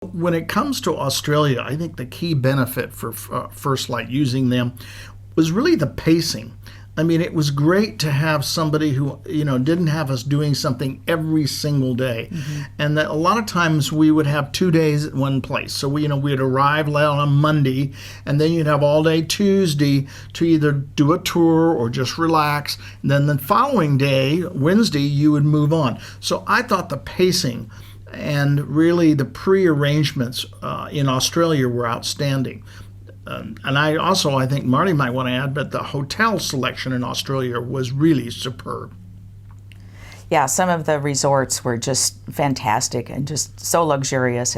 When it comes to Australia, I think the key benefit for First Light using them was really the pacing. I mean, it was great to have somebody who, didn't have us doing something every single day. And that a lot of times we would have 2 days at one place. So we'd arrive on a Monday, and then you'd have all day Tuesday to either do a tour or just relax. And then the following day, Wednesday, you would move on. So I thought the pacing and really the pre-arrangements in Australia were outstanding. And I think Marty might want to add, but the hotel selection in Australia was really superb. Yeah, some of the resorts were just fantastic and just so luxurious,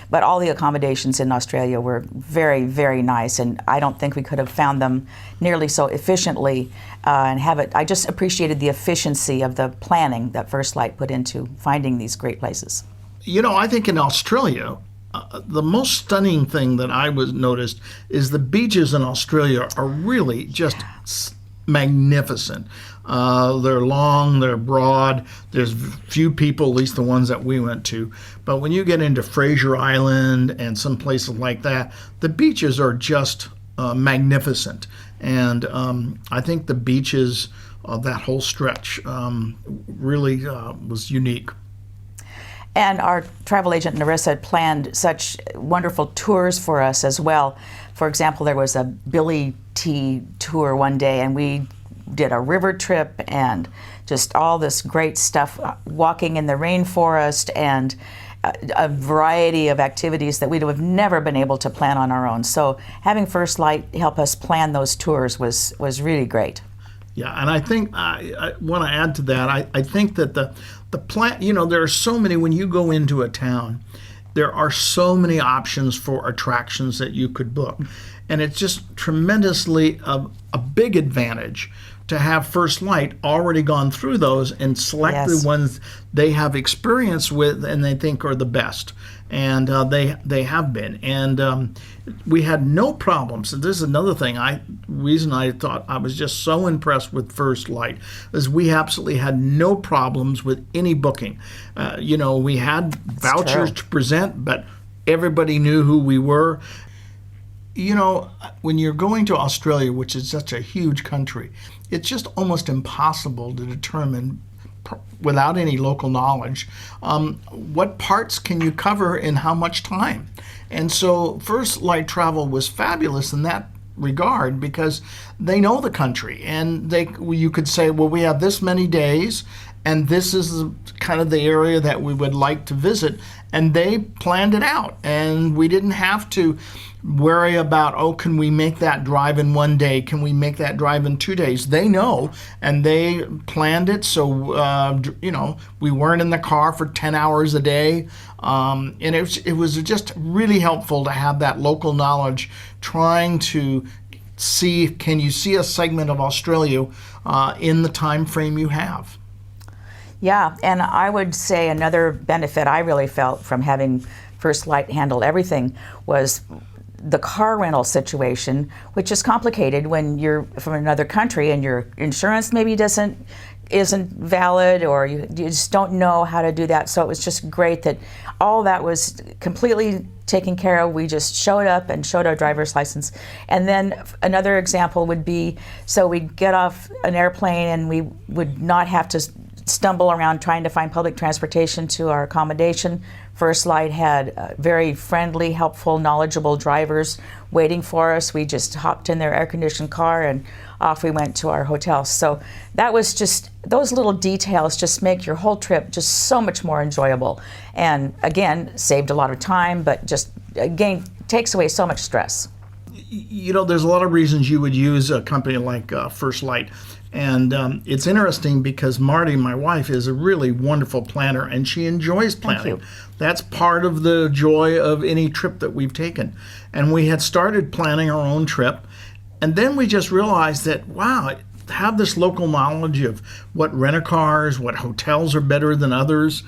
but all the accommodations in Australia were very, very nice, and I don't think we could have found them nearly so efficiently I just appreciated the efficiency of the planning that First Light put into finding these great places. I think in Australia, the most stunning thing that I was noticed is the beaches in Australia are really just magnificent. They're long, they're broad. There's few people, at least the ones that we went to. But when you get into Fraser Island and some places like that, the beaches are just magnificent. And I think the beaches of that whole stretch really was unique. And our travel agent, Narissa, had planned such wonderful tours for us as well. For example, there was a Billy Tea tour one day, and we did a river trip and just all this great stuff, walking in the rainforest and a variety of activities that we would have never been able to plan on our own. So having First Light help us plan those tours was really great. Yeah, and I think I want to add to that. I think that the plan, there are so many, when you go into a town, there are so many options for attractions that you could book. And it's just tremendously a big advantage to have First Light already gone through those and select the ones they have experience with and they think are the best. And they have been. And we had no problems. And this is another thing. Reason I thought I was just so impressed with First Light is we absolutely had no problems with any booking. We had vouchers to present, but everybody knew who we were. When you're going to Australia, which is such a huge country, it's just almost impossible to determine without any local knowledge what parts can you cover in how much time. And so First Light Travel was fabulous in that regard because they know the country, and you could say, well, we have this many days and this is kind of the area that we would like to visit, and they planned it out, and we didn't have to worry about, can we make that drive in 1 day? Can we make that drive in 2 days? They know, and they planned it, so we weren't in the car for 10 hours a day, and it was just really helpful to have that local knowledge, trying to see, can you see a segment of Australia in the time frame you have? Yeah, and I would say another benefit I really felt from having First Light handle everything was the car rental situation, which is complicated when you're from another country and your insurance maybe isn't valid, or you just don't know how to do that. So it was just great that all that was completely taken care of. We just showed up and showed our driver's license. And then another example would be, so we'd get off an airplane and we would not have to stumble around trying to find public transportation to our accommodation. First Light had very friendly, helpful, knowledgeable drivers waiting for us. We just hopped in their air-conditioned car and off we went to our hotel. So that was just, those little details just make your whole trip just so much more enjoyable. And again, saved a lot of time, but just, again, takes away so much stress. There's a lot of reasons you would use a company like First Light. And it's interesting because Marty, my wife, is a really wonderful planner, and she enjoys planning. Thank you. That's part of the joy of any trip that we've taken. And we had started planning our own trip, and then we just realized that, wow, have this local knowledge of what rent-a-cars, what hotels are better than others,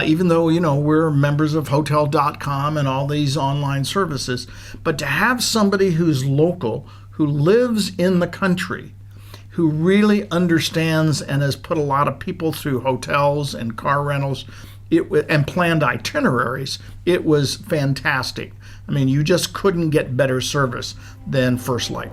even though, we're members of Hotel.com and all these online services. But to have somebody who's local, who lives in the country, who really understands and has put a lot of people through hotels and car rentals, and planned itineraries, it was fantastic. I mean, you just couldn't get better service than First Light.